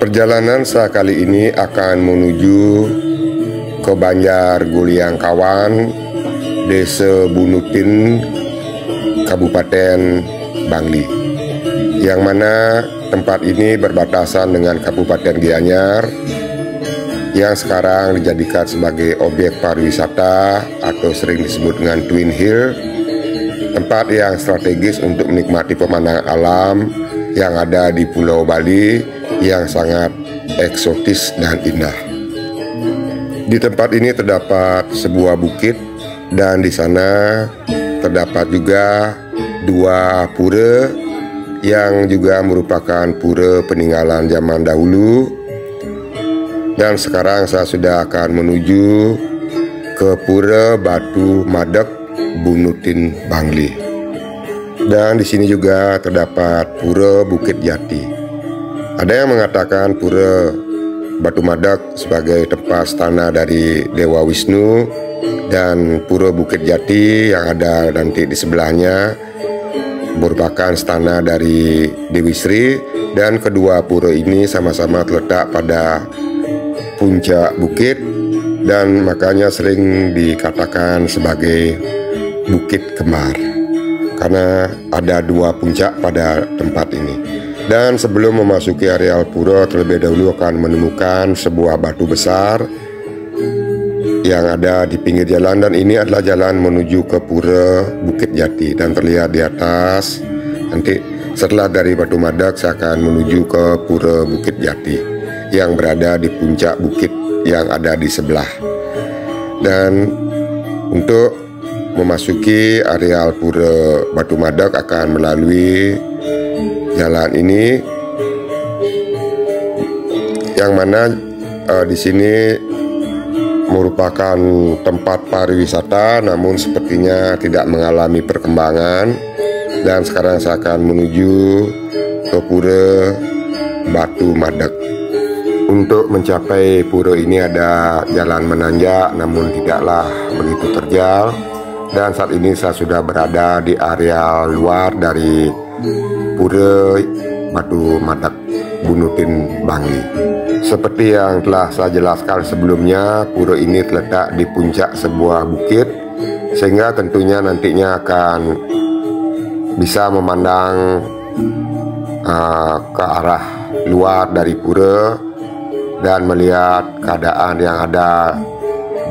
Perjalanan saya kali ini akan menuju ke Banjar Guliang Kawan, Desa Bunutin, Kabupaten Bangli, yang mana tempat ini berbatasan dengan Kabupaten Gianyar yang sekarang dijadikan sebagai objek pariwisata atau sering disebut dengan Twin Hill, tempat yang strategis untuk menikmati pemandangan alam yang ada di Pulau Bali yang sangat eksotis dan indah. Di tempat ini terdapat sebuah bukit dan di sana terdapat juga dua pura yang juga merupakan pura peninggalan zaman dahulu. Dan sekarang saya sudah akan menuju ke Pura Batu Madeg Bunutin Bangli. Dan di sini juga terdapat Pura Bukit Jati. Ada yang mengatakan Pura Batu Madeg sebagai tempat stana dari Dewa Wisnu, dan Pura Bukit Jati yang ada nanti di sebelahnya merupakan stana dari Dewi Sri, dan kedua pura ini sama-sama terletak pada puncak bukit dan makanya sering dikatakan sebagai Bukit Kembar karena ada dua puncak pada tempat ini. Dan sebelum memasuki areal pura, terlebih dahulu akan menemukan sebuah batu besar yang ada di pinggir jalan, dan ini adalah jalan menuju ke Pura Bukit Jati dan terlihat di atas. Nanti setelah dari Batu Madeg saya akan menuju ke Pura Bukit Jati yang berada di puncak bukit yang ada di sebelah. Dan untuk memasuki areal Pura Batu Madeg akan melalui jalan ini, yang mana di sini merupakan tempat pariwisata, namun sepertinya tidak mengalami perkembangan. Dan sekarang saya akan menuju ke Pura Batu Madeg. Untuk mencapai pura ini ada jalan menanjak, namun tidaklah begitu terjal. Dan saat ini saya sudah berada di area luar dari Pura Batu Madeg Bunutin Bangli. Seperti yang telah saya jelaskan sebelumnya, pura ini terletak di puncak sebuah bukit, sehingga tentunya nantinya akan bisa memandang ke arah luar dari pura dan melihat keadaan yang ada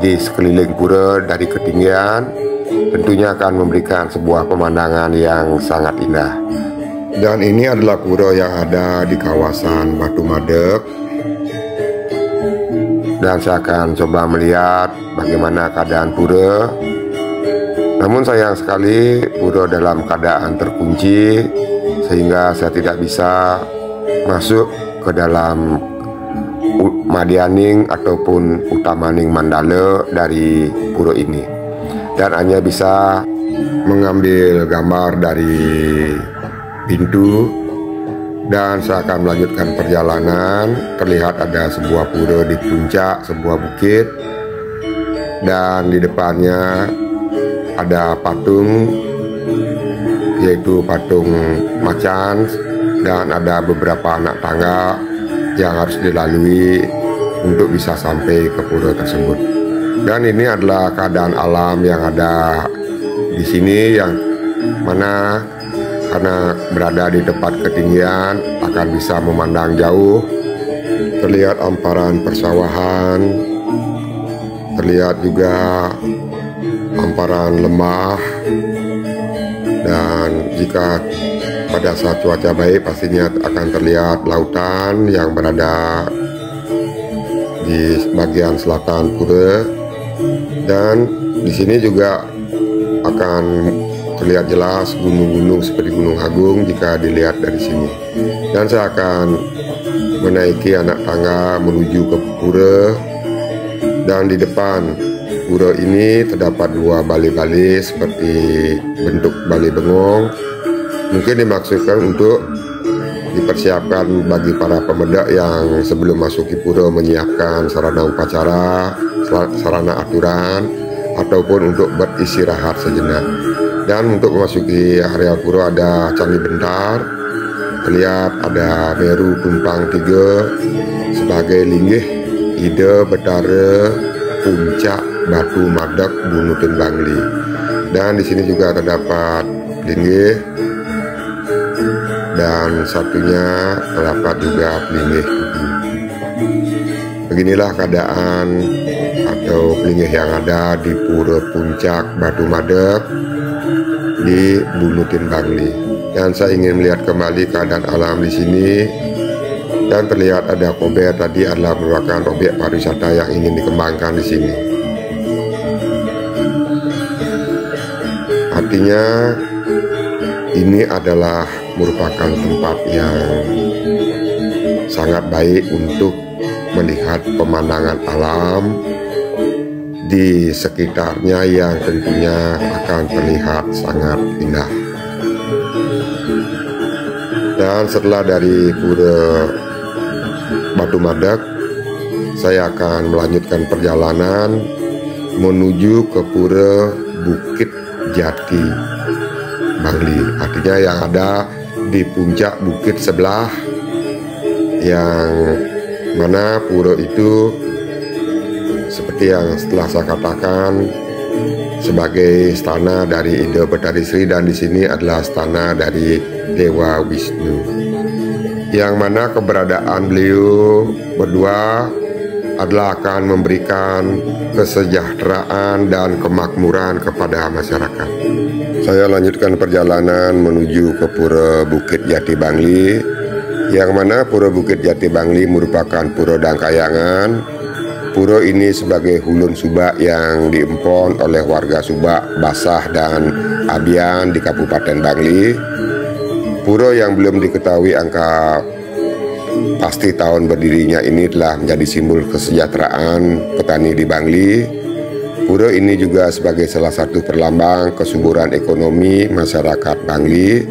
di sekeliling pura dari ketinggian. Tentunya akan memberikan sebuah pemandangan yang sangat indah. Dan ini adalah pura yang ada di kawasan Batu Madeg. Dan saya akan coba melihat bagaimana keadaan pura. Namun sayang sekali pura dalam keadaan terkunci, sehingga saya tidak bisa masuk ke dalam Madianing ataupun Utamaning Mandala dari pura ini, dan hanya bisa mengambil gambar dari pintu. Dan saya akan melanjutkan perjalanan. Terlihat ada sebuah pura di puncak sebuah bukit, dan di depannya ada patung, yaitu patung macan, dan ada beberapa anak tangga yang harus dilalui untuk bisa sampai ke pura tersebut. Dan ini adalah keadaan alam yang ada di sini, yang mana karena berada di tempat ketinggian akan bisa memandang jauh. Terlihat amparan persawahan, terlihat juga hamparan lembah, dan jika pada saat cuaca baik pastinya akan terlihat lautan yang berada di bagian selatan pura. Dan di sini juga akan terlihat jelas gunung-gunung seperti Gunung Agung jika dilihat dari sini. Dan saya akan menaiki anak tangga menuju ke pura, dan di depan pura ini terdapat dua bali-bali seperti bentuk bali bengong. Mungkin dimaksudkan untuk dipersiapkan bagi para pemuda yang sebelum masuki pura menyiapkan sarana upacara, sarana aturan, ataupun untuk beristirahat sejenak. Dan untuk memasuki area pura ada candi bentar terlihat ada Meru Tumpang 3 sebagai linggih ide betara puncak Batu Madeg Bunutin Bangli. Dan di sini juga terdapat linggih, dan satunya terdapat juga linggih. Beginilah keadaan atau linggih yang ada di Pura Puncak Batu Madeg di Bunutin Bangli. Dan saya ingin melihat kembali keadaan alam di sini. Dan terlihat ada Kober tadi adalah merupakan objek pariwisata yang ingin dikembangkan di sini. Artinya ini adalah merupakan tempat yang sangat baik untuk melihat pemandangan alam di sekitarnya yang tentunya akan terlihat sangat indah. Dan setelah dari Pura Batu Madeg, saya akan melanjutkan perjalanan menuju ke Pura Bukit Jati Bangli. Artinya yang ada di puncak bukit sebelah, yang mana pura itu seperti yang setelah saya katakan sebagai istana dari Ida Betari Sri, dan di sini adalah istana dari Dewa Wisnu, yang mana keberadaan beliau berdua adalah akan memberikan kesejahteraan dan kemakmuran kepada masyarakat. Saya lanjutkan perjalanan menuju ke Pura Bukit Jati Bangli, yang mana Pura Bukit Jati Bangli merupakan pura Dangkayangan. Pura ini sebagai hulun Subak yang diempon oleh warga Subak, Basah dan Abian di Kabupaten Bangli. Pura yang belum diketahui angka pasti tahun berdirinya ini telah menjadi simbol kesejahteraan petani di Bangli. Pura ini juga sebagai salah satu perlambang kesuburan ekonomi masyarakat Bangli.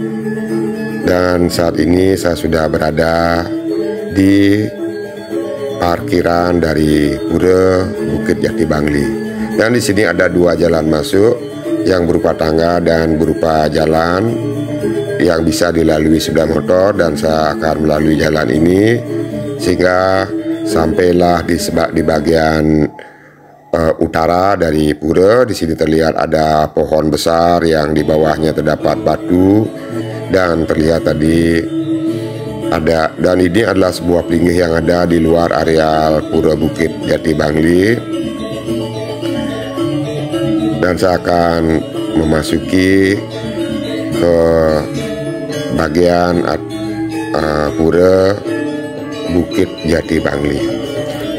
Dan saat ini saya sudah berada di parkiran dari Pura Bukit Jati Bangli. Dan di sini ada dua jalan masuk yang berupa tangga dan berupa jalan yang bisa dilalui sepeda motor, dan saya akan melalui jalan ini sehingga sampailah di bagian utara dari pura. Di sini terlihat ada pohon besar yang di bawahnya terdapat batu, dan terlihat tadi ada, dan ini adalah sebuah pelinggih yang ada di luar areal Pura Bukit Jati Bangli. Dan saya akan memasuki ke bagian Pura Bukit Jati Bangli.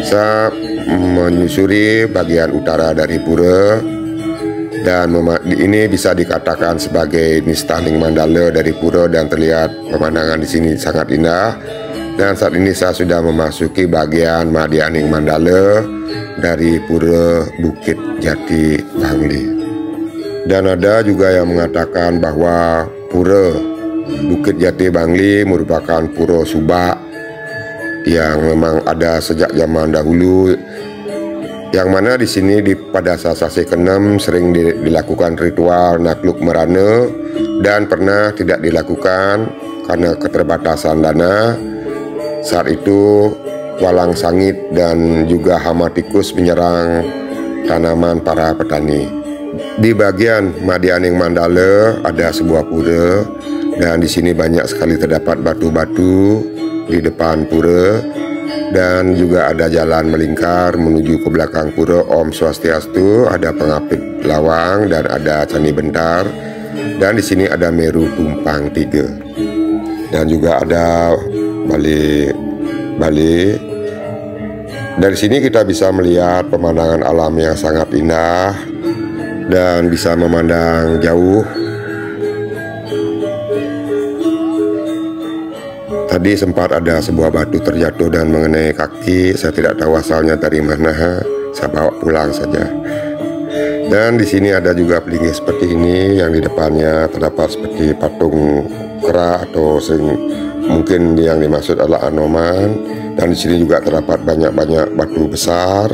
Saya menyusuri bagian utara dari pura, dan ini bisa dikatakan sebagai Nistaning Mandala dari pura, dan terlihat pemandangan di sini sangat indah. Dan saat ini saya sudah memasuki bagian Madianing Mandala dari Pura Bukit Jati Bangli. Dan ada juga yang mengatakan bahwa Pura Bukit Jati Bangli merupakan pura Subak yang memang ada sejak zaman dahulu, yang mana di sini pada sasasi ke-6 sering dilakukan ritual nakluk merana, dan pernah tidak dilakukan karena keterbatasan dana. Saat itu walang sangit dan juga hama tikus menyerang tanaman para petani. Di bagian Madianing Mandala ada sebuah pura, dan di sini banyak sekali terdapat batu-batu di depan pura, dan juga ada jalan melingkar menuju ke belakang pura. Om Swastiastu, ada pengapit lawang dan ada candi bentar, dan di sini ada Meru Tumpang 3, dan juga ada Bali. Dari sini kita bisa melihat pemandangan alam yang sangat indah dan bisa memandang jauh. Tadi sempat ada sebuah batu terjatuh dan mengenai kaki. Saya tidak tahu asalnya dari mana. Saya bawa pulang saja. Dan di sini ada juga pelinggih seperti ini, yang di depannya terdapat seperti patung kera atau mungkin yang dimaksud adalah Anoman. Dan di sini juga terdapat banyak-banyak batu besar.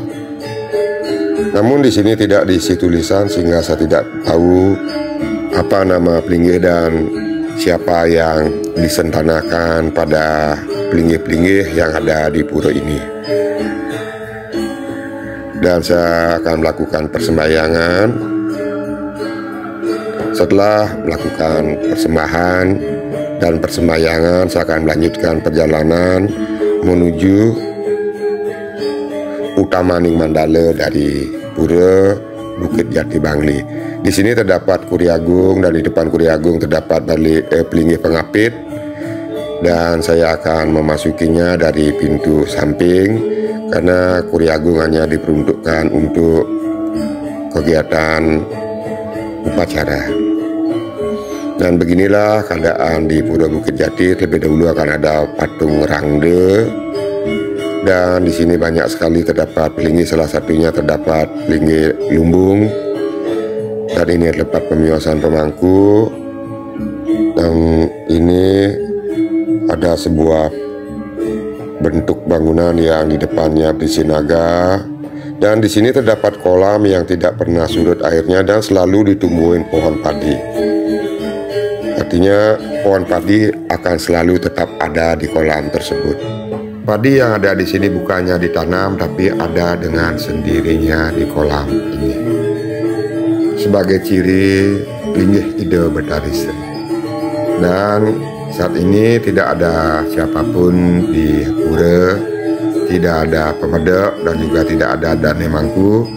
Namun di sini tidak diisi tulisan sehingga saya tidak tahu apa nama pelinggih dan siapa yang disentanakan pada pelinggih-pelinggih yang ada di pura ini. Dan saya akan melakukan persembahyangan. Setelah melakukan persembahan dan persembahyangan, saya akan melanjutkan perjalanan menuju Utamaning Mandala dari pura Bukit Jati Bangli. Di sini terdapat Kuri Agung, dan di depan Kuri Agung terdapat pelinggih pengapit, dan saya akan memasukinya dari pintu samping karena Kuri Agung hanya diperuntukkan untuk kegiatan upacara. Dan beginilah keadaan di Pura Bukit Jati. Terlebih dahulu akan ada patung Rangde, dan di sini banyak sekali terdapat pelinggih, salah satunya terdapat pelinggih lumbung, dan ini tempat pemiosan pemangku. Dan ini ada sebuah bentuk bangunan yang di depannya berisi naga, dan di sini terdapat kolam yang tidak pernah surut airnya dan selalu ditumbuhin pohon padi. Artinya pohon padi akan selalu tetap ada di kolam tersebut. Padi yang ada di sini bukannya ditanam, tapi ada dengan sendirinya di kolam ini, sebagai ciri pelinggih Ida Betari Sri. Dan saat ini tidak ada siapapun di pura, tidak ada pemedek dan juga tidak ada dane mangku,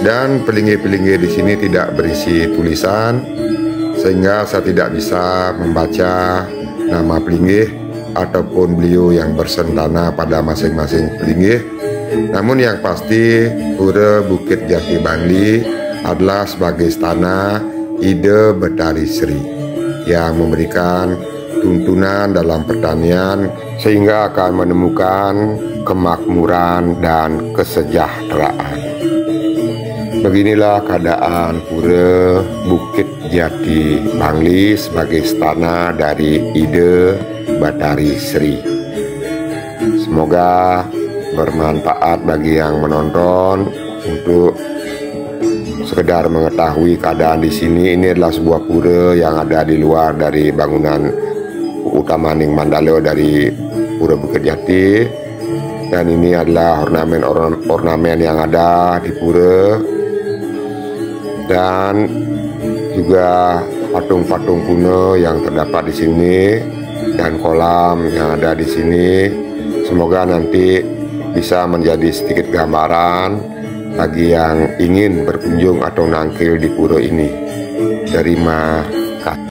dan pelinggih-pelinggih di sini tidak berisi tulisan, sehingga saya tidak bisa membaca nama pelinggih ataupun beliau yang bersentana pada masing-masing pelinggih. Namun yang pasti Pura Bukit Jati Bangli adalah sebagai istana Ida Betari Sri yang memberikan tuntunan dalam pertanian sehingga akan menemukan kemakmuran dan kesejahteraan. Beginilah keadaan Pura Bukit Jati Bangli sebagai istana dari Ida Betari Sri. Semoga bermanfaat bagi yang menonton untuk sekedar mengetahui keadaan di sini. Ini adalah sebuah pura yang ada di luar dari bangunan Utamaning Mandala dari Pura Bukit Jati, dan ini adalah ornamen yang ada di pura, dan juga patung-patung kuno yang terdapat di sini dan kolam yang ada di sini. Semoga nanti bisa menjadi sedikit gambaran bagi yang ingin berkunjung atau nangkil di pura ini. Terima kasih.